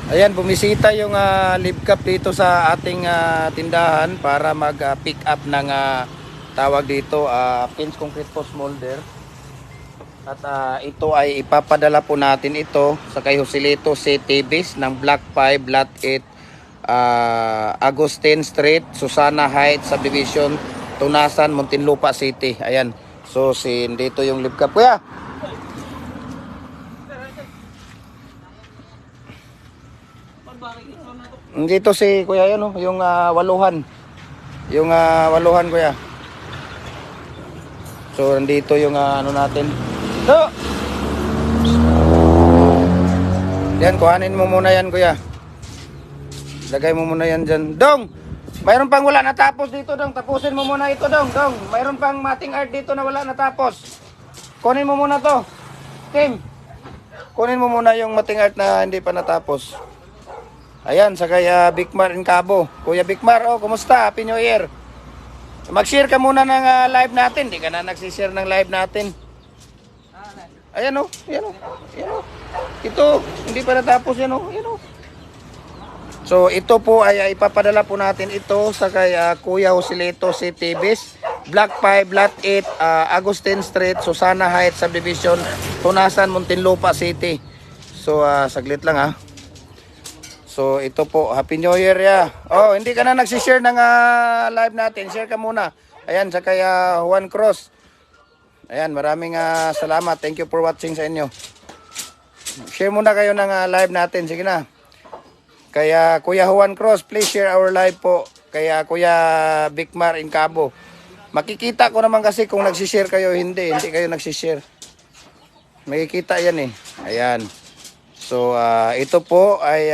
Ayan, bumisita yung live cup dito sa ating tindahan para mag-pick up ng tawag dito, pins concrete post molder. At ito ay ipapadala po natin ito sa kay Joselito City Base ng Block 5, Lot 8, Agustin Street, Susana Heights Subdivision, Tunasan, Muntinlupa City. Ayan. So, dito yung live cup. Kuya! Dito si Kuya yan, oh, yung waluhan. Yung waluhan, Kuya. So nandito yung ano natin. So, yan, kuhanin mo muna yan, Kuya. Lagay mo muna yan dyan. Dong! Mayroon pang wala natapos dito, Dong. Tapusin mo muna ito, Dong. Dong, mayroon pang mating art dito na wala natapos. Kunin mo muna to. Tim, kunin mo muna yung mating art na hindi pa natapos. Ayan, sa kaya Bigmar in Cabo. Kuya Bigmar, oh, kumusta? Happy New Year. Mag-share ka muna ng live natin. Di ka na nagsishare ng live natin. Ayan, oh. Ayan, oh. Ayan, oh. Ito, hindi pa natapos yan, oh. Ayan, oh. So, ito po ay ipapadala po natin ito sa kay Kuya Joselito City Base, Block 5, Lot 8, Agustin Street, Susana Heights Subdivision, Tunasan, Muntinlupa City. So, saglit lang, ha. So ito po, Happy New Year ya. Oh, hindi ka na nagsishare ng live natin. Share ka muna. Ayan, sa kaya Juan Cruz. Ayan, maraming salamat. Thank you for watching sa inyo. Share muna kayo ng live natin. Sige na. Kaya Kuya Juan Cruz, please share our live po. Kaya Kuya Bigmar in Cabo. Makikita ko naman kasi kung nagsishare kayo, hindi kayo nagsishare. Makikita yan eh. Ayan. So, ito po ay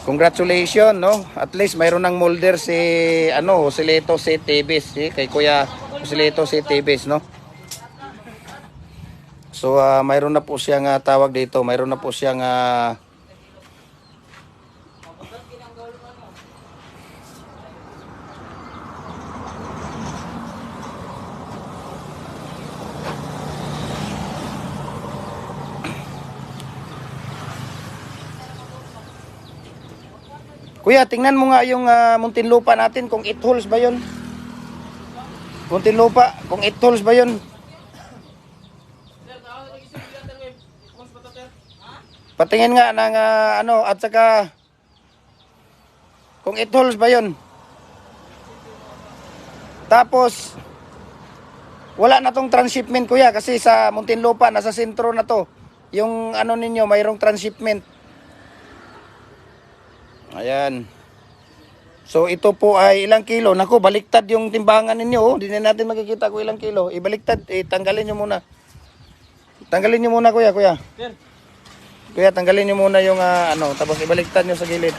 congratulations, no? At least mayroon ng molder si Joselito City Base, kay Kuya Joselito City Base, no? So, mayroon na po siyang tawag dito, mayroon na po siyang Kuya, tingnan mo nga yung Muntinlupa natin kung 8 holes ba 'yon. Muntinlupa, kung 8 holes ba 'yon. Patingin nga ng at saka kung 8 holes ba 'yon. Tapos wala na tong transshipment, Kuya, kasi sa Muntinlupa nasa sentro na to. Yung ninyo, mayroong transshipment. Ayan. So ito po ay ilang kilo. Naku, baliktad yung timbangan ninyo. Oh. Hindi na natin makikita kung ilang kilo. Ibaliktad. Tanggalin nyo muna. Tanggalin nyo muna, Kuya. Kuya, tanggalin nyo muna yung tapos ibaliktad nyo sa gilid.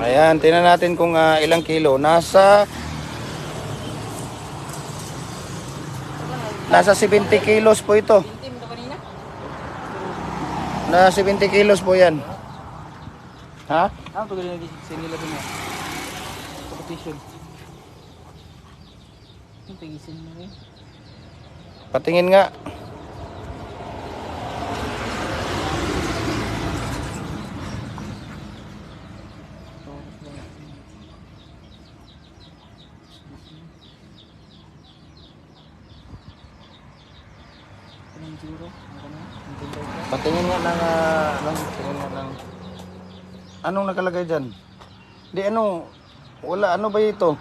Ayan, tingnan natin kung ilang kilo. Nasa 70 kilos po ito. Na 70 kilos po yan. Ha? Ano to galing sa nila din ya? Competition. Yung tigisin mo rin. Patingin nga. Patingin nga ng patingin nga ng anong nakalagay diyan? Di wala ba ito?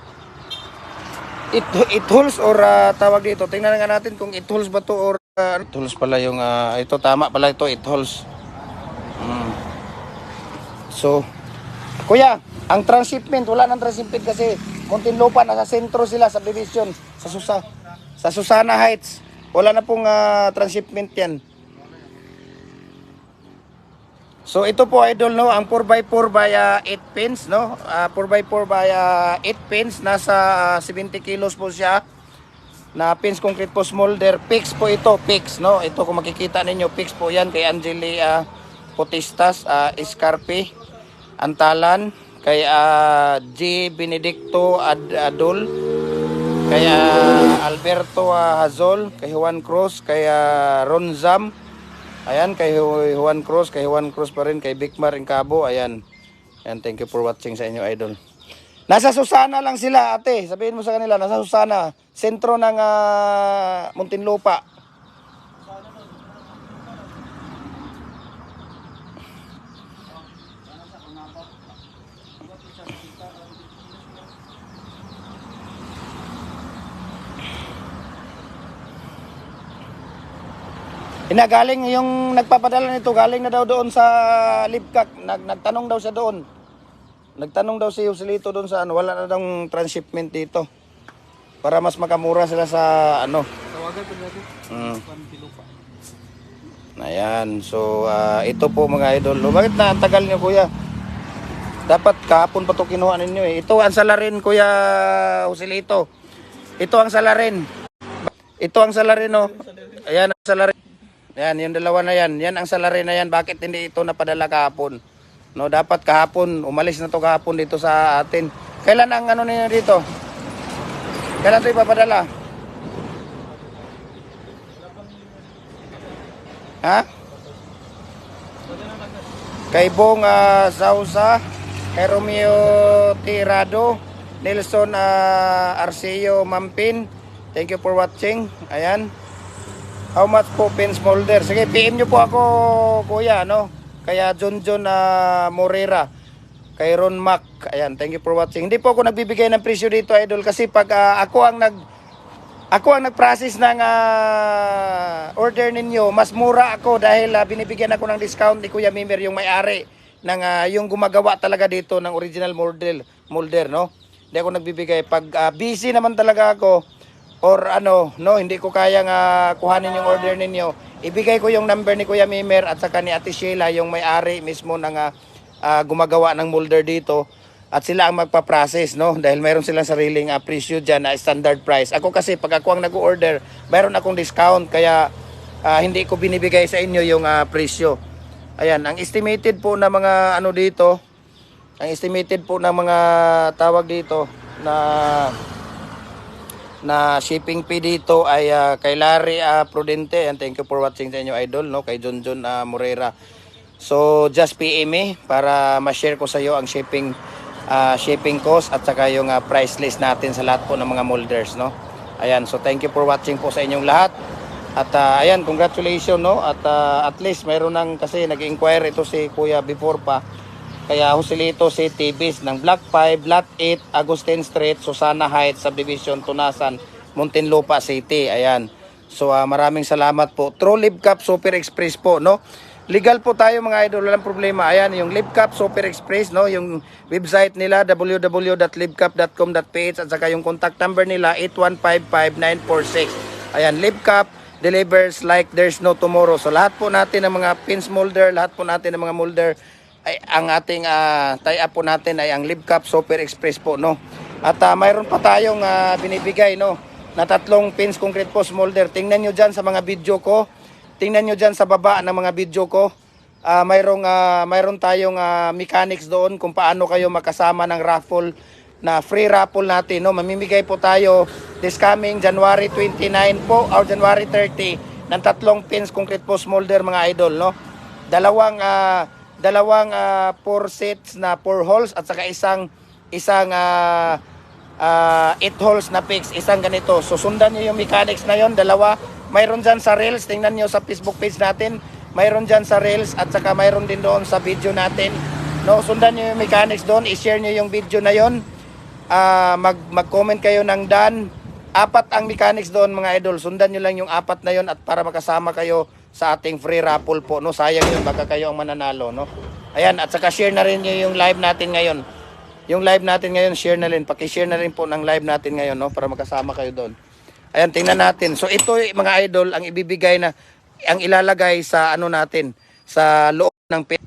It holes or tawag dito. Tingnan nga natin kung it holes ba to or it holes pala yung ito, tama pala ito, it holes. So, Kuya, ang transshipment, wala nang transshipment kasi Muntinlupa, nasa sentro sila, subdivision, sa Susana Heights. Wala na pong transshipment yan. So ito po, idol, no, ang 4x4 by 8 pins, no? 4x4 by 8 pins, nasa 70 kilos po siya. Na pins concrete post molder, fix po ito, fix, no? Ito kung makikita ninyo, fix po yan kay Angeli Potistas, Escarpe, Antalan, kay G. Benedicto Adol, kay Alberto Hazol, kay Juan Cruz, kay Ron Zam. Ayan, kay Juan Cruz pa rin, kay Bigmar Incabo. Ayan. Ayan, thank you for watching sa inyo, idol. Nasa Susana lang sila, ate. Sabihin mo sa kanila, nasa Susana, sentro ng Muntinlupa. Galing yung nagpapadala nito, galing na daw doon sa Libkak. Nagtanong daw siya doon. Nagtanong daw si Joselito doon sa wala na daw transshipment dito. Para mas makamura sila sa Tawagan ko natin. Muntinlupa. Ayan, so ito po mga idol. Bakit na ang tagal niyo, kuya? Dapat kahapon pa to kinuha ninyo eh. Ito ang salarin, kuya Joselito. Ito ang salarin. Ito ang salarin, no. Ayan ang salarin. Ayan, yung dalawa na yan. Yan ang salary na yan. Bakit hindi ito napadala kahapon? No, dapat kahapon. Umalis na to kahapon dito sa atin. Kailan ang ninyo dito? Kailan ito ipapadala? Ha? Kay Bong Sausa, kay Romeo Tirado, Nelson Arceo Mampin. Thank you for watching. Ayan. How much po pin smolder? Sige, PM nyo po ako, kuya, no? Kaya John Morera, kay Ron Mac. Ayan, thank you for watching. Hindi po ako nagbibigay ng presyo dito, idol, kasi pag ako ang nag-process ng order ninyo, mas mura ako dahil binibigyan ako ng discount ni Kuya Mimer, yung may-ari ng yung gumagawa talaga dito ng original molder, no? Hindi ako nagbibigay. Pag busy naman talaga ako, or hindi ko kayang kuhanin yung order ninyo, ibigay ko yung number ni Kuya Mimer at saka ni Ate Sheila, yung may-ari mismo ng gumagawa ng molder dito, at sila ang magpa-process, no? Dahil mayroon silang sariling presyo dyan na standard price. Ako kasi pag ako ang nag-order, mayroon akong discount, kaya hindi ko binibigay sa inyo yung presyo. Ayan, ang estimated po na mga dito, ang estimated po na mga tawag dito na shipping fee dito ay kay Larry Prudente, and thank you for watching sa inyo, idol, no? Kay John Morera. So just PM me para ma-share ko sa iyo ang shipping cost at saka yung price list natin sa lahat po ng mga molders, no? Ayan, so thank you for watching po sa inyong lahat. At ayan, congratulations, no? At least mayroon kasi nag-inquire ito si Kuya before pa. Kaya Joselito City Base ng Block 5, Lot 8, Agustin Street, Susana Heights, Subdivision, Tunasan, Muntinlupa City. Ayan. So maraming salamat po. True Libcap Super Express po, no? Legal po tayo mga idol, walang problema. Ayan, yung Libcap Super Express, no? Yung website nila www.libcap.com.ph at saka yung contact number nila 8155-946. Ayan, Libcap delivers like there's no tomorrow. So lahat po natin ng mga pins molder, lahat po natin ng mga molder, ay ang ating tie-up po natin ay ang Libcap Super Express po, no? At mayroon pa tayong binibigay, no, na 3 pins concrete post molder. Tingnan nyo dyan sa mga video ko. Tingnan nyo dyan sa baba ng mga video ko. Mayroon tayong mechanics doon kung paano kayo makasama ng raffle, na free raffle natin, no? Mamimigay po tayo this coming January 29 po or January 30 ng 3 pins concrete post molder mga idol, no? Dalawang 4 sets na 4 holes at saka isang 8 holes na fix, isang ganito. So sundan niyo yung mechanics na yon, dalawa. Mayroon dyan sa Reels, tingnan nyo sa Facebook page natin. Mayroon dyan sa Reels at saka mayroon din doon sa video natin, no? Sundan nyo yung mechanics doon, i-share nyo yung video na yon. Mag-comment kayo ng Dan. 4 ang mechanics doon mga idol. Sundan nyo lang yung 4 na yon at para makasama kayo sa ating free raffle po, no? Sayang yun, baka kayo ang mananalo, no? Ayan, at saka share na rin nyo yung live natin ngayon. Yung live natin ngayon, share na rin. Paki-share na rin po ng live natin ngayon, no? Para makasama kayo doon. Ayan, tingnan natin. So ito mga idol, ang ibibigay na, ang ilalagay sa natin, sa loob ng pin.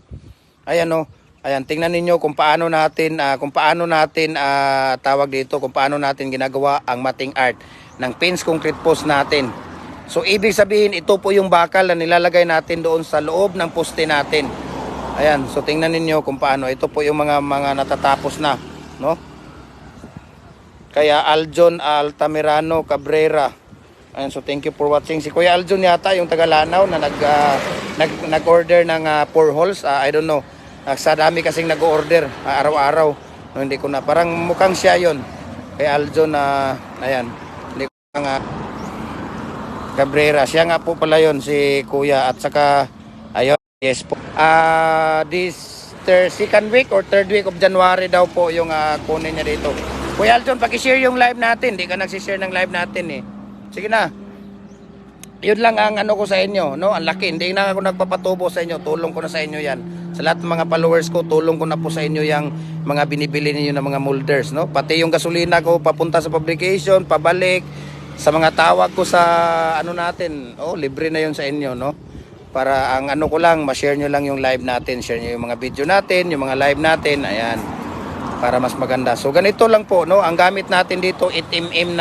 Ayan, no? Ayan, tingnan ninyo kung paano natin tawag dito, kung paano natin ginagawa ang mating art ng pins concrete post natin. So ibig sabihin, ito po yung bakal na nilalagay natin doon sa loob ng poste natin. Ayan, so tingnan ninyo kung paano. Ito po yung mga natatapos na, no? Kaya Aljon Altamirano Cabrera. Ayan, so thank you for watching. Si Kuya Aljon yata yung taga Lanao na nag-order ng 4 holes. I don't know. Sa dami kasing nag-order araw-araw. No, hindi ko na. Parang mukhang siya yon. Kaya Aljon na ayan. Hindi ko nga Cabrera. Siya nga po pala yon si Kuya. At saka ayun. Yes po. This second week or third week of January daw po yung kunin niya dito. Kuya Aljon, paki-share yung live natin. Hindi ka nagsishare ng live natin eh. Sige na. Yun lang ang ano ko sa inyo, no? Ang laki. Hindi na ako nagpapatubo sa inyo. Tulong ko na sa inyo yan. Sa lahat ng mga followers ko, tulong ko na po sa inyo yung mga binibili niyo ng mga molders, no? Pati yung gasolina ko papunta sa publication, pabalik sa mga tawag ko sa ano natin. Oh, libre na yun sa inyo, no? Para ang ano ko lang, ma-share nyo lang yung live natin. Share nyo yung mga video natin, yung mga live natin. Ayan. Para mas maganda. So ganito lang po, no? Ang gamit natin dito 8mm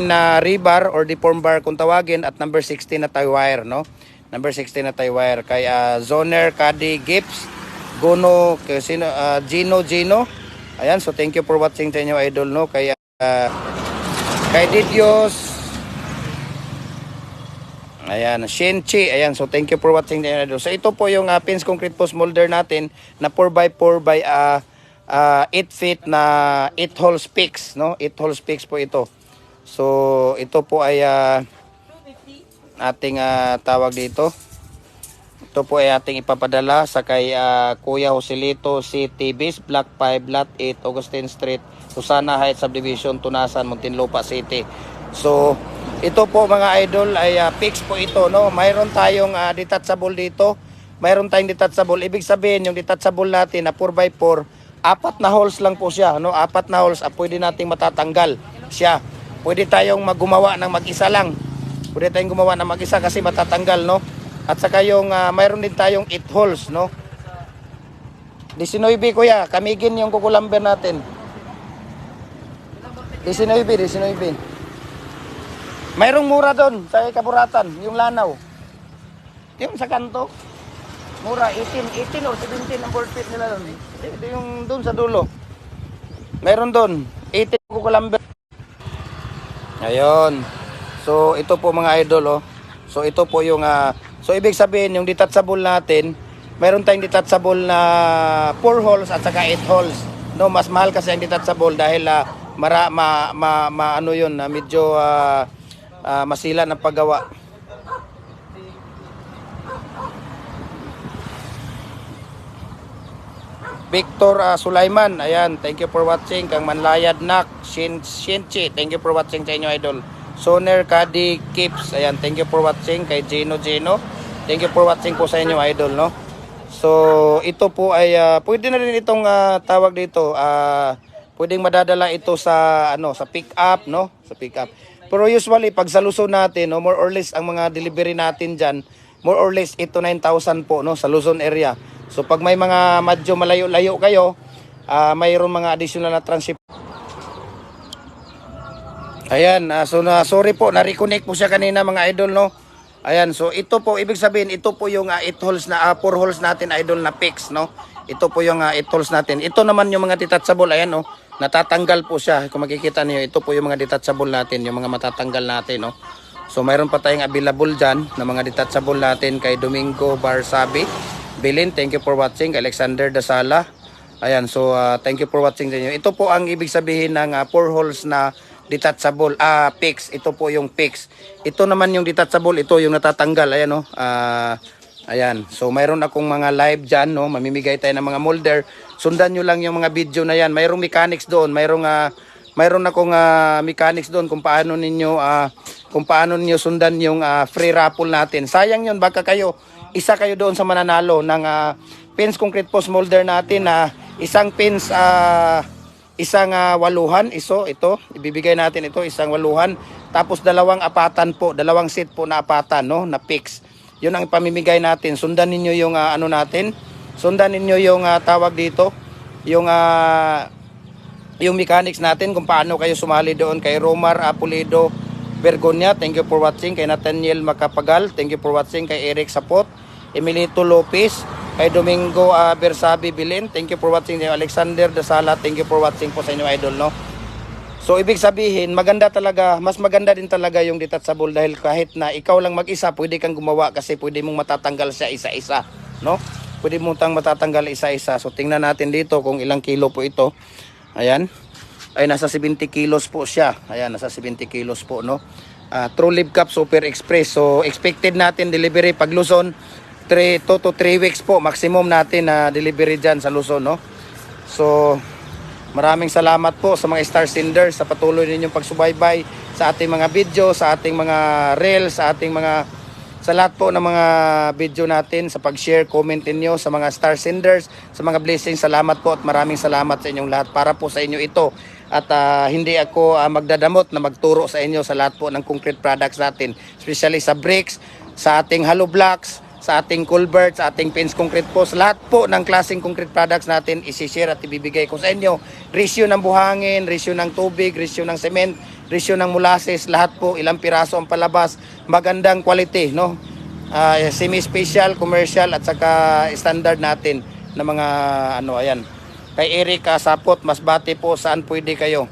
na rebar or deform bar kung tawagin at number 16 na tie wire, no? Number 16 na tie wire kay Zoner, Cady, Gibbs, Gono, kay Gino. Ayan, so thank you for watching sa inyo idol, no? Kay Didios. Ayan, Shenchi. Ayan, so thank you for watching sa inyo idol. So ito po yung pins concrete post molder natin na 4x4 by 8 feet na 8 holes fix, no? 8 holes fix po ito. So ito po ay ating tawag dito. Ito po ay ating ipapadala sa kay Kuya Joselito City Base, Block 5, Lot 8, Augustine Street, Susana Heights Subdivision, Tunasan, Muntinlupa City. So ito po mga idol ay fix po ito, no? Mayroon tayong detachable dito. Mayroon tayong detachable. Ibig sabihin yung detachable natin na 4x4, 4 na holes lang po siya, no? 4 na holes, pwede nating matatanggal siya. Pwede tayong gumawa ng mag-isa lang. Pwede tayong gumawa ng mag-isa kasi matatanggal, no? At saka yung mayroon din tayong 8 holes, no? 19 kuya, kamigin yung kukulamber natin. 19. Mayroong mura doon sa Kaburatan, yung lanaw. Yung sa kanto. Mura, 18 or 17 ang board feet nila doon. Ito yung doon sa dulo. Mayroon doon, 18 kukulamber. Ayun. So ito po mga idol, oh. So ito po yung so ibig sabihin yung detachable natin, mayroon tayong detachable na 4 holes at saka 8 holes. No, mas mahal kasi ang detachable dahil ano yun, medyo masila ng paggawa. Victor Sulaiman, ayan, thank you for watching. Kang Manlayad Nak, Shinchi, thank you for watching sa inyo idol. Soner, Cady, Kips, ayan, thank you for watching. Kay Gino, thank you for watching po sa inyo idol, no? So ito po ay pwede na rin itong tawag dito, pwedeng madadala ito sa sa pick up, no? Sa pick up. Pero usually pag sa Luzon natin, no, more or less ang mga delivery natin diyan, more or less 8 to 9,000 po, no, sa Luzon area. So pag may mga medyo malayo-layo kayo, mayroon mga additional na transship. Ayan, so sorry po, na-reconnect po siya kanina mga idol, no. Ayan, so ito po, ibig sabihin, ito po yung 8 holes na 4 holes natin idol na fix, no. Ito po yung 8 holes natin. Ito naman yung mga detachable, ayan, no. Natatanggal po siya. Kung makikita niyo, ito po yung mga detachable natin, yung mga matatanggal natin, no. So mayroon pa tayong available dyan na mga detachable natin kay Domingo Barsabi. Bilin, thank you for watching. Alexander Dasala. Ayan, so thank you for watching din. Ito po ang ibig sabihin ng 4 holes na detachable, fix. Ito po yung fix. Ito naman yung detachable, ito yung natatanggal. Ayan, no. Ayan, so mayroon akong mga live dyan, no. Mamimigay tayo ng mga molder. Sundan nyo lang yung mga video na yan. Mayroong mechanics doon. Mayroon akong mechanics doon kung paano ninyo sundan yung free raffle natin. Sayang yun, baka isa kayo doon sa mananalo ng pins concrete post molder natin na isang pins isang 8 ito ibibigay natin ito isang 8 tapos 2 apatan po, 2 set po na apatan, no, na fix. Yun ang pamimigay natin. Sundan niyo yung natin. Sundan niyo yung tawag dito, yung mechanics natin kung paano kayo sumali doon. Kay Romar Apulido Bergonia, thank you for watching. Kay Nathaniel Macapagal, thank you for watching. Kay Eric Sapot, Emilito Lopez, kay Domingo Bersabi Bilin, thank you for watching. Alexander Dasala, thank you for watching po sa inyo idol, no. So ibig sabihin, maganda talaga, mas maganda din talaga yung detachable dahil kahit na ikaw lang mag-isa, pwede kang gumawa kasi pwede mong matatanggal siya isa-isa, no? Pwede mong matatanggal isa-isa. So tingnan natin dito kung ilang kilo po ito. Ayan. Ay nasa 70 kilos po siya. Ayan, nasa 70 kilos po, no? True Live Cup Super Express. So expected natin delivery pag Luzon 2 to 3 weeks po maximum natin na delivery diyan sa Luzon, no? So maraming salamat po sa mga star senders sa patuloy ninyong pagsubaybay sa ating mga video, sa ating mga reels, sa lahat po ng mga video natin, sa pag-share, comment ninyo, sa mga star senders, sa mga blessings. Salamat po at maraming salamat sa inyong lahat. Para po sa inyo ito. At hindi ako magdadamot na magturo sa inyo sa lahat po ng concrete products natin. Especially sa bricks, sa ating hollow blocks, sa ating culvert, sa ating fence concrete post, lahat po ng klaseng concrete products natin isi-share at ibibigay ko sa inyo. Ratio ng buhangin, ratio ng tubig, ratio ng cement, ratio ng molasses, lahat po, ilang piraso ang palabas, magandang quality, no? Semi-special, commercial at saka standard natin na mga ayan. Kay Eric Sapot, Masbate po, saan pwede kayo?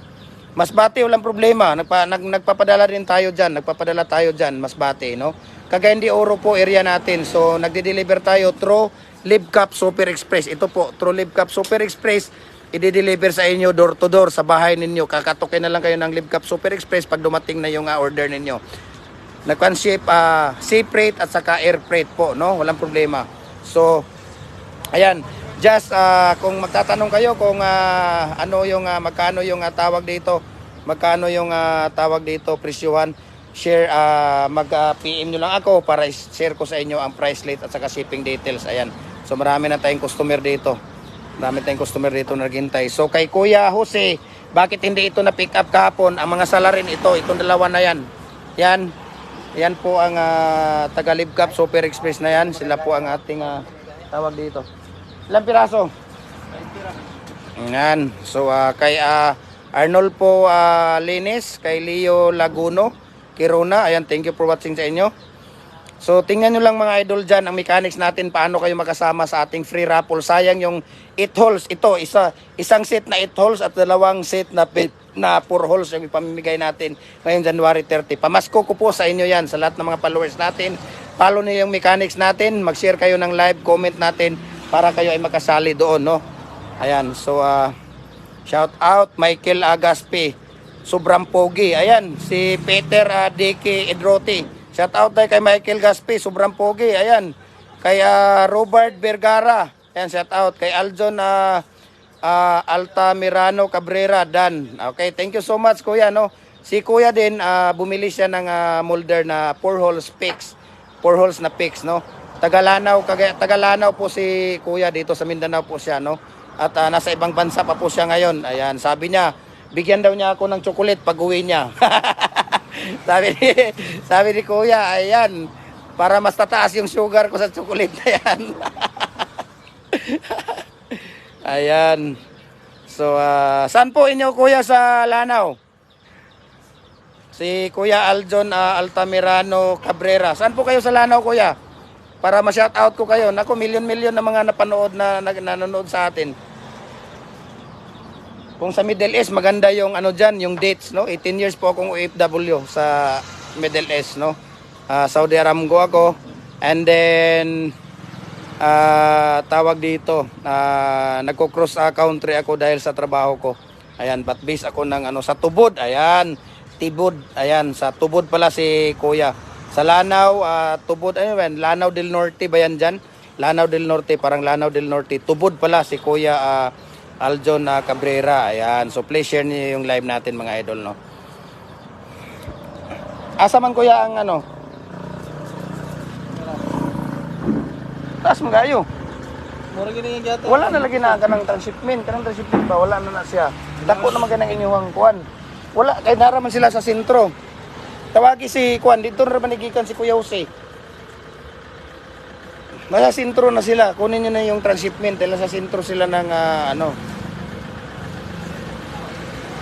Masbate, walang problema. Nagpapadala rin tayo dyan. Nagpapadala tayo dyan, Masbate, no? Cagayan de Oro po area natin. So, nagde-deliver tayo through Live Cup Super Express. Ito po, through Live Cup Super Express. I-deliver sa inyo door to door sa bahay ninyo. Kakatukin na lang kayo ng Live Cup Super Express pag dumating na yung order ninyo. Nag-ship sea freight at saka air freight po, no? Walang problema. So, ayan. Just kung magtatanong kayo kung ano yung magkano yung tawag dito, presyuhan, share, mag-PM nyo lang ako para share ko sa inyo ang price list at saka shipping details. Ayan. So marami na tayong customer dito. Marami tayong customer dito na naghintay. So kay Kuya Jose, bakit hindi ito na pick up kahapon? Ang mga salarin ito, itong dalawa na yan. Yan po ang taga Live Cup Super Express na yan. Sila po ang ating tawag dito. Ilang piraso? Yan. So kay Arnold po Linis, kay Leo Laguno, Kirona, ayan, thank you for watching sa inyo. So tingnan nyo lang mga idol dyan, ang mechanics natin, paano kayo makasama sa ating free raffle. Sayang yung 8 holes, ito, isang set na 8 holes at dalawang set na 4 holes yung ipamimigay natin ngayon January 30. Pamasko ko po sa inyo yan, sa lahat ng mga followers natin. Follow nyo yung mechanics natin, mag-share kayo ng live, comment natin, para kayo ay makasali doon, no? Ayan, so shout out Michael Agaspi, sobrang pogi. Ayan, si Peter D.K. Edroti. Shout out tayo kay Michael Gaspi, sobrang pogi. Ayan, kay Robert Vergara. Ayan, shout out kay Aljon Altamirano Cabrera Dan. Okay, thank you so much kuya, no? Si kuya din bumili siya ng molder na 4 holes fix. 4 holes na fix, no? Tagalanaw po si kuya, dito sa Mindanao po siya, no? At nasa ibang bansa pa po siya ngayon. Ayan, sabi niya, bigyan daw niya ako ng chocolate pag uwi niya. sabi ni kuya, ayan, para mas tataas yung sugar ko sa chocolate na yan. Ayan. So, saan po inyo kuya sa Lanao? Si Kuya Aljon Altamirano Cabrera. Saan po kayo sa Lanao kuya? Para ma-shoutout ko kayo. Naku, milyon-milyon na mga napanood na nanonood sa atin. Kung sa Middle East, maganda yung dyan, yung dates, no? 18 years po akong OFW sa Middle East, no? Saudi Aramco ako. And then, tawag dito, nagko-cross country ako dahil sa trabaho ko. Ayan, but based ako ng sa Tubod. Ayan, Tibod. Ayan, sa Tubod pala si Kuya. Sa Lanao, Tubod, Lanao del Norte ba yan dyan? Lanao del Norte, parang Lanao del Norte. Tubod pala si Kuya Aljon Cabrera. Ayan, so please share niyo yung live natin mga idol, no? Asa man kuya ang taas mo kayo. Mura gini yung gato. Wala na lagi na kanang transshipment. Kanang transshipment ba? Wala na siya. Dako naman kanang inyong kuan. Wala, kay naraman sila sa sentro. Tawagi si Kuan, dito na manigikan si Kuya Jose. Nasa sentro na sila. Kunin nyo na yung transshipment. Dahil sa sentro sila ng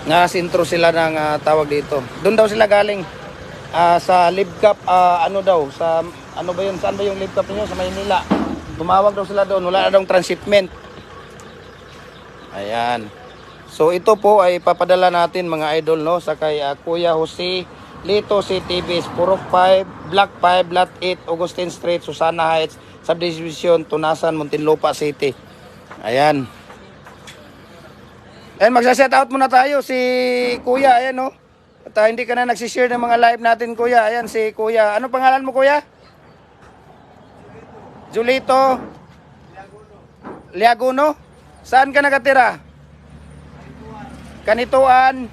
Nasa sentro sila ng tawag dito. Doon daw sila galing. Sa Live Cup, sa ano ba yun? Saan ba yung Live Cup niyo? Sa Maynila. Tumawag daw sila doon. Wala na daw transshipment. Ayan. So ito po ay papadala natin mga idol, no, sa kay Kuya Jose Lito CTVs, Purok 5, Block 5, Lot 8, Augustine Street, Susana Heights, Subdivision, Tunasan, Muntinlupa City. Ayan. Ayan, magsa-set out muna tayo si Kuya, ayan, no. At hindi ka na nagsishare ng mga live natin, Kuya. Ayan si Kuya. Ano pangalan mo, Kuya? Julito Liaguno. Saan ka nakatira? Kanituan,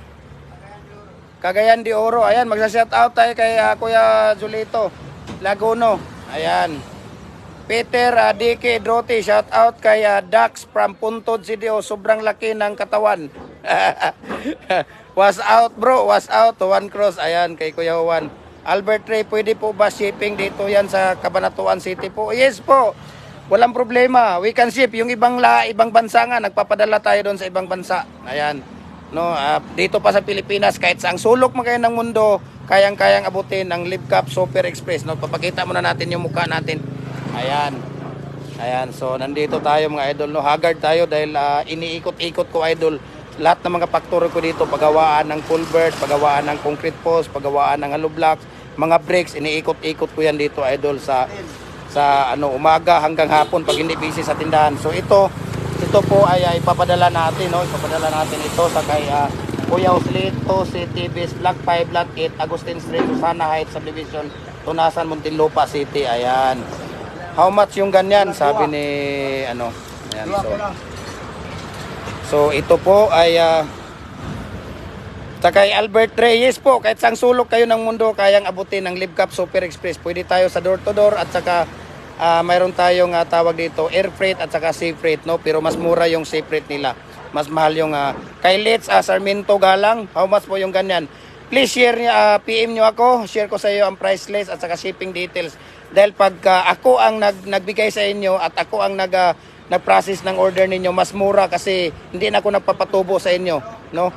Cagayan de Oro. Ayan, magsa-shout out tayo kay Kuya Julito Laguno. Ayan. Peter Dike Drote, shout out kay Dax from Puntod CDO. Sobrang laki ng katawan. Was out bro, was out. One cross. Ayan, kay Kuya Juan. Albert Ray, pwede po ba shipping dito yan sa Cabanatuan City po? Yes po. Walang problema. We can ship. Yung ibang bansa nga, nagpapadala tayo doon sa ibang bansa. Ayan. No, dito pa sa Pilipinas, kahit saang sulok man kayo ng mundo, kayang-kayang abutin ng Libcap Super Express. No, papakita muna natin yung mukha natin. Ayan. Ayan. So, nandito tayo mga idol. No, haggard tayo dahil iniikot-ikot ko idol. Lahat ng mga faktor ko dito, paggawaan ng culvert, paggawaan ng concrete post, paggawaan ng hollow blocks, mga brakes, iniikot-ikot ko yan dito idol sa umaga hanggang hapon pag hindi busy sa tindahan. So ito po ay ipapadala natin, no? Ipapadala natin ito sa kay Kuya Joselito CTVs, Block 5, Lot 8, Agustin Street, Susana Heights, Subdivision, Tunasan, Muntinlupa City. Ayan. How much yung ganyan? Sabi ni ano. Ayan, so ito po ay sa kay Albert Reyes po, kahit sang sulok kayo ng mundo, kayang abutin ng Libcap Super Express. Pwede tayo sa door to door at saka mayroon tayong tawag dito air freight at saka sea freight, no? Pero mas mura yung sea freight nila. Mas mahal yung kay Let's Sarmiento Galang. How much po yung ganyan? Please share PM nyo ako, share ko sa iyo ang price list at saka shipping details. Dahil pag ako ang nagbigay sa inyo at ako ang nag-process ng order ninyo, mas mura kasi hindi na ako nagpapatubo sa inyo, no?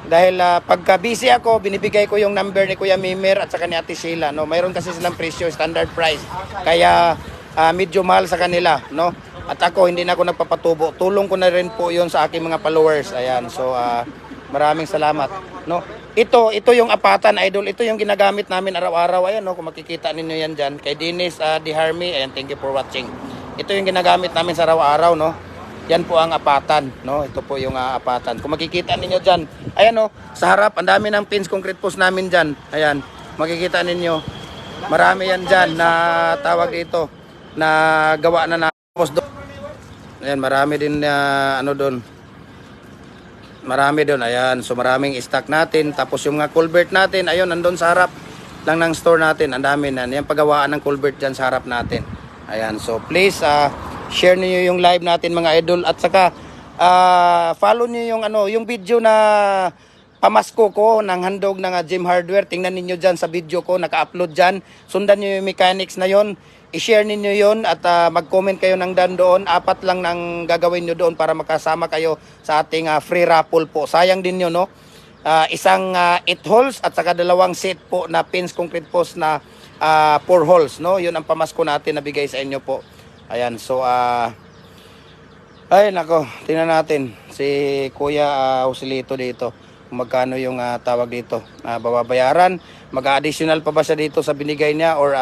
Dahil pagka busy ako, binibigay ko yung number ni Kuya Mimer at saka ni Ate Sheila, no? Mayroon kasi silang presyo, standard price. Kaya medyo mahal sa kanila, no? At ako hindi na ako nagpapatubo. Tulong ko na rin po 'yon sa aking mga followers. Ayan. So maraming salamat, no? Ito yung apatan idol. Ito yung ginagamit namin araw-araw. Ayan, no? Kung makikita ninyo yan diyan kay Dennis Diharmi. Ayan, thank you for watching. Ito yung ginagamit namin sa araw-araw, no? Yan po ang apatan, no? Ito po yung apatan. Kung makikita ninyo diyan, ayan, no, sa harap ang dami ng pins concrete post namin diyan. Ayan, makikita ninyo. Marami yan diyan na tawag dito na gawa na tapos doon. Ayan, marami din ano doon. Marami doon, ayan. So maraming stock natin. Tapos yung mga culvert natin, ayun, nandun sa harap lang ng store natin. Ang dami na. Yan paggawaan ng culvert diyan sa harap natin. Ayan, so please share niyo yung live natin mga idol at saka follow niyo yung yung video na pamasko ko ng handog ng Gym Hardware. Tingnan niyo diyan sa video ko, naka-upload diyan. Sundan niyo yung mechanics na yon. I-share niyo yon at mag-comment kayo ng doon. 4 lang nang gagawin niyo doon para makasama kayo sa ating free raffle po. Sayang din yun, no? Isang 8 holes at saka 2 set po na pins concrete post na 4 holes, no? Yun ang pamasko natin na bigay sa inyo po. Ayan, so ay nako, tingnan natin si Kuya Joselito dito. Kung magkano yung tawag dito, babayaran, mag-additional pa ba siya dito sa binigay niya or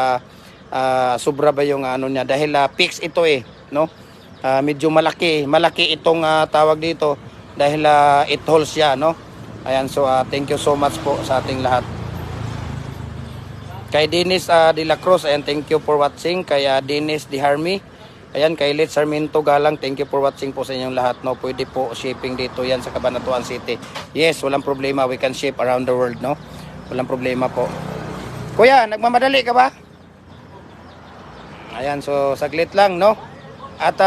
sobra ba yung ano niya dahil fix ito no? Medyo malaki itong tawag dito dahil 8 holes siya, no? Ayan, so thank you so much po sa ating lahat. Kay Dennis De La Cruz, ayan, thank you for watching. Kay Dennis Diharmi, ayan, kay Let's Sarmiento Galang, thank you for watching po sa inyong lahat, no? Pwede po shipping dito yan sa Cabanatuan City. Yes, walang problema, we can ship around the world, no? Walang problema po. Kuya, nagmamadali ka ba? Ayan, so saglit lang, no? At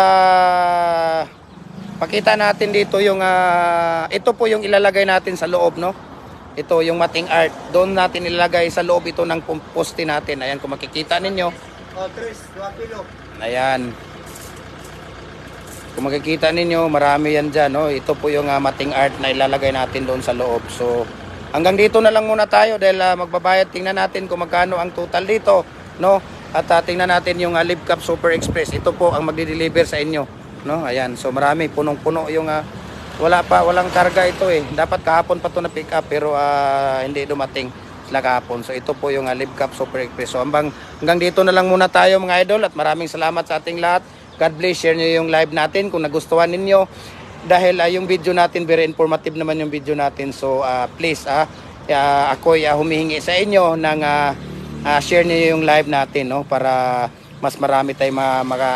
pakita natin dito yung ito po yung ilalagay natin sa loob, no? Ito yung mating art. Doon natin ilalagay sa loob ito ng poste natin. Ayan, kung makikita ninyo. 2 kilo. Ayan. Kung makikita ninyo, marami yan dyan, no? Ito po yung mating art na ilalagay natin doon sa loob. So, hanggang dito na lang muna tayo dahil magbabayad. Tingnan natin kung magkano ang total dito, no? At tingnan natin yung Libcap Super Express. Ito po ang magdi-deliver sa inyo, no? Ayan. So, marami, punong-puno yung walang karga ito eh. Dapat kahapon pa to na pick up pero hindi dumating sila kahapon. So ito po yung Live Cup Super Express. So hanggang dito na lang muna tayo mga idol at maraming salamat sa ating lahat. God bless, share nyo yung live natin kung nagustuhan ninyo. Dahil yung video natin, very informative naman yung video natin. So please, ako humihingi sa inyo ng share niyo yung live natin, no, para mas marami tayong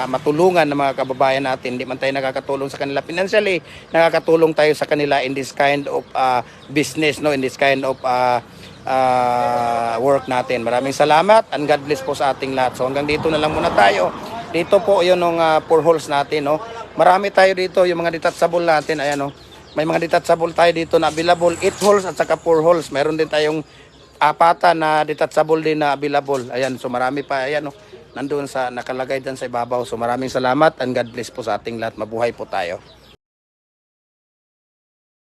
matulungan ng mga kababayan natin. Hindi man tayo nakakatulong sa kanila financially, nakakatulong tayo sa kanila in this kind of business, no, in this kind of work natin. Maraming salamat and God bless po sa ating lahat. So hanggang dito na lang muna tayo. Dito po yun ng 4 holes natin, no. Marami tayo dito, yung mga detachable natin, ayan, no. May mga detachable tayo dito na available, 8 holes at saka 4 holes. Meron din tayong apatan na detachable din na available. Ayan, so marami pa, ayan, no. Nandoon sa nakalagay dyan sa ibabaw. So maraming salamat and God bless po sa ating lahat. Mabuhay po tayo.